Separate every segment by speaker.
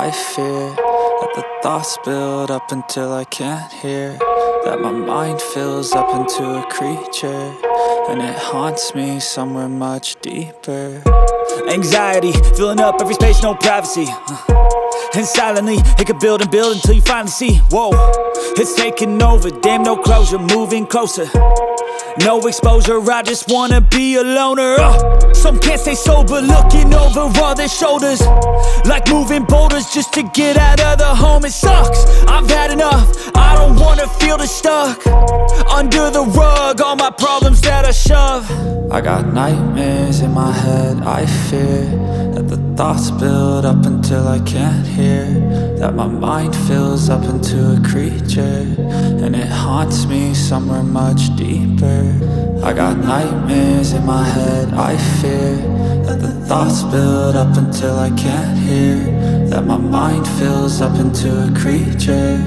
Speaker 1: I fear that the thoughts build up until I can't hear, that my mind fills up into a creature, and it haunts me somewhere much deeper.
Speaker 2: Anxiety, filling up every space, no privacy. And silently, it could build and build until you finally see, whoa, it's taking over, damn no closure, moving closer. No exposure, I just wanna be a loner. Some can't stay sober, looking over all their shoulders, like moving boulders just to get out of the home. It sucks, I've had enough, I don't wanna feel the stuck under the rug, all my problems that I shove.
Speaker 1: I got nightmares in my head, I fear that the thoughts build up until I can't hear, that my mind fills up into a creature, and it haunts me somewhere much deeper. I got nightmares in my head, I fear that the thoughts build up until I can't hear, that my mind fills up into a creature,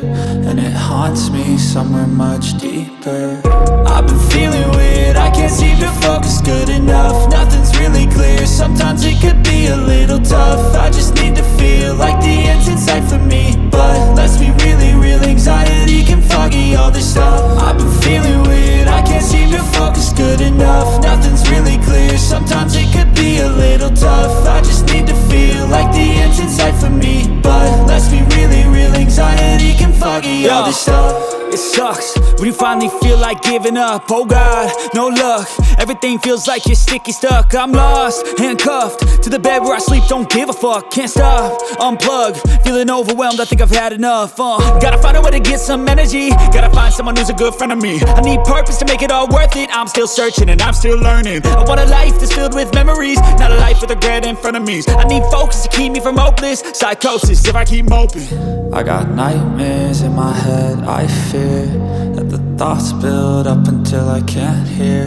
Speaker 1: and it haunts me somewhere much deeper.
Speaker 2: I've been feeling weird, I can't seem to focus good enough. Nothing's really clear, sometimes it could be a little tough. I just need to feel like the end's in sight for me, but let's be really real, anxiety can foggy all this stuff. I've been feeling weird, I can't seem to focus good enough. Nothing's really clear, sometimes it could be a little tough. I just need to feel like the end's in sight for me, but let's be really real, anxiety can foggy all this stuff. It sucks when you finally feel like giving up. Oh God, no luck, everything feels like you're sticky stuck. I'm lost, handcuffed to the bed where I sleep, don't give a fuck. Can't stop, unplug, feeling overwhelmed, I think I've had enough. Gotta find a way to get some energy, gotta find someone who's a good friend of me. I need purpose to make it all worth it, I'm still searching and I'm still learning. I want a life that's filled with memories, not a life with regret and frenemies. I need focus to keep me from hopeless psychosis if I keep moping.
Speaker 1: I got nightmares in my head, I fear that the thoughts build up until I can't hear,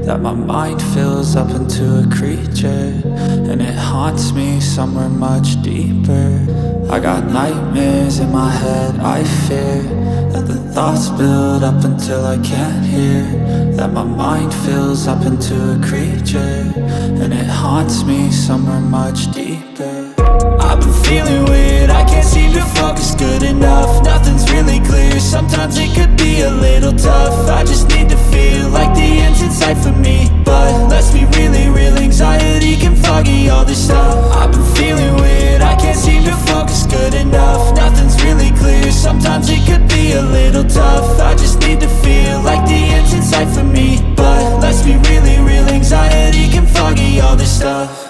Speaker 1: that my mind fills up into a creature, and it haunts me somewhere much deeper. I got nightmares in my head, I fear that the thoughts build up until I can't hear, that my mind fills up into a creature, and it haunts me somewhere much deeper.
Speaker 2: I've been feeling weird, I can't seem to focus good enough. Nothing's really clear, sometimes it could be a little tough. I just need to feel like the end's in sight for me, but let's be really real, anxiety can foggy all this stuff. I've been feeling weird, I can't seem to focus good enough. Nothing's really clear, sometimes it could be a little tough. I just need to feel like the end's in sight for me, but let's be really real, anxiety can foggy all this stuff.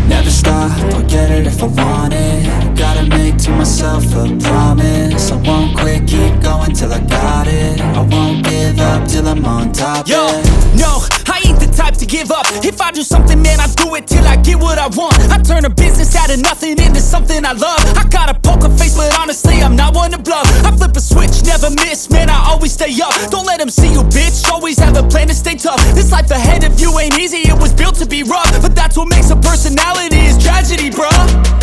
Speaker 1: Never stop, I'll get it if I want it. Gotta make to myself a promise, I won't quit, keep going till I got it. I won't give up till I'm on top.
Speaker 2: Yo, no, I ain't the type to give up. If I do something, man, I do it till I get what I want. I turn a business out of nothing into something I love. I got a poker face, but honestly, I'm not one to bluff. I flip a switch, never miss, man, I always stay up. Don't let them see you, bitch, always have a plan to stay tough. This life ahead of you ain't easy, it was built to be rough, but that's what makes a personality, is tragedy, bruh.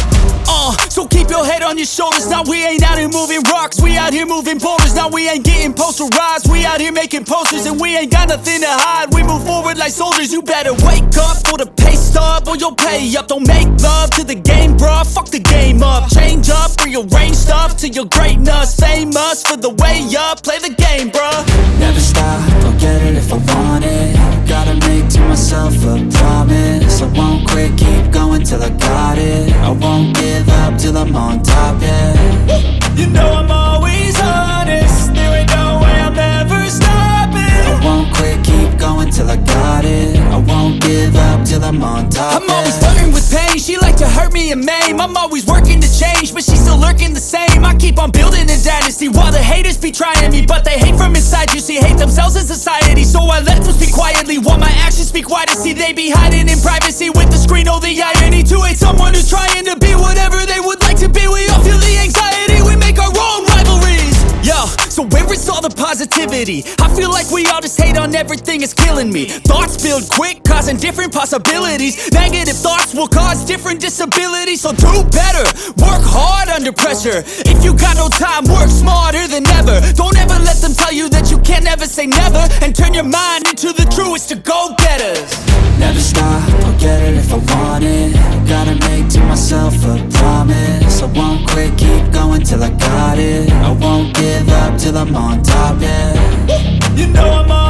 Speaker 2: So keep your head on your shoulders. Now we ain't out here moving rocks, we out here moving boulders. Now we ain't getting posterized, we out here making posters, and we ain't got nothing to hide. We move forward like soldiers. You better wake up for the pay stub, or you'll pay up. Don't make love to the game, bruh, fuck the game up. Change up, rearrange stuff to your greatness. Famous for the way up, play the game, bruh.
Speaker 1: Never stop, I'll get it if I want it. Gotta make to myself a promise, I won't quit, keep going till I got it. I won't give up till I'm on top, yeah.
Speaker 2: You know I'm always honest, there ain't no way I'm ever stopping.
Speaker 1: I won't quit, keep going till I got it. I won't give up till I'm on top,
Speaker 2: I'm always flirting with pain, she like to hurt me and maim. I'm always working to change, but she's still lurking the same. I keep on building a dynasty while the haters be trying me, but they hate from inside. You see, hate themselves in society, so I let them speak quietly while my actions speak wider. See, they be hiding in privacy with the screen. Oh, the irony to hate someone who's trying to be whatever they would like to be. We all feel the anxiety, we make our own rivalries. Yo, so where is is all the positivity? I feel like we all just hate on everything, it's killing me. Thoughts build quick, causing different possibilities. Negative thoughts will cause different disabilities. So do better, work hard under pressure. If you got no time, work smarter than ever. Don't ever let them tell you that you can't never say never. And turn your mind into the truest of go-getters.
Speaker 1: Never stop, I'll get it if I want it. Gotta make to myself a promise. I won't quit, keep going till I got it. I won't give up till I'm on top, yeah.
Speaker 2: You know I'm on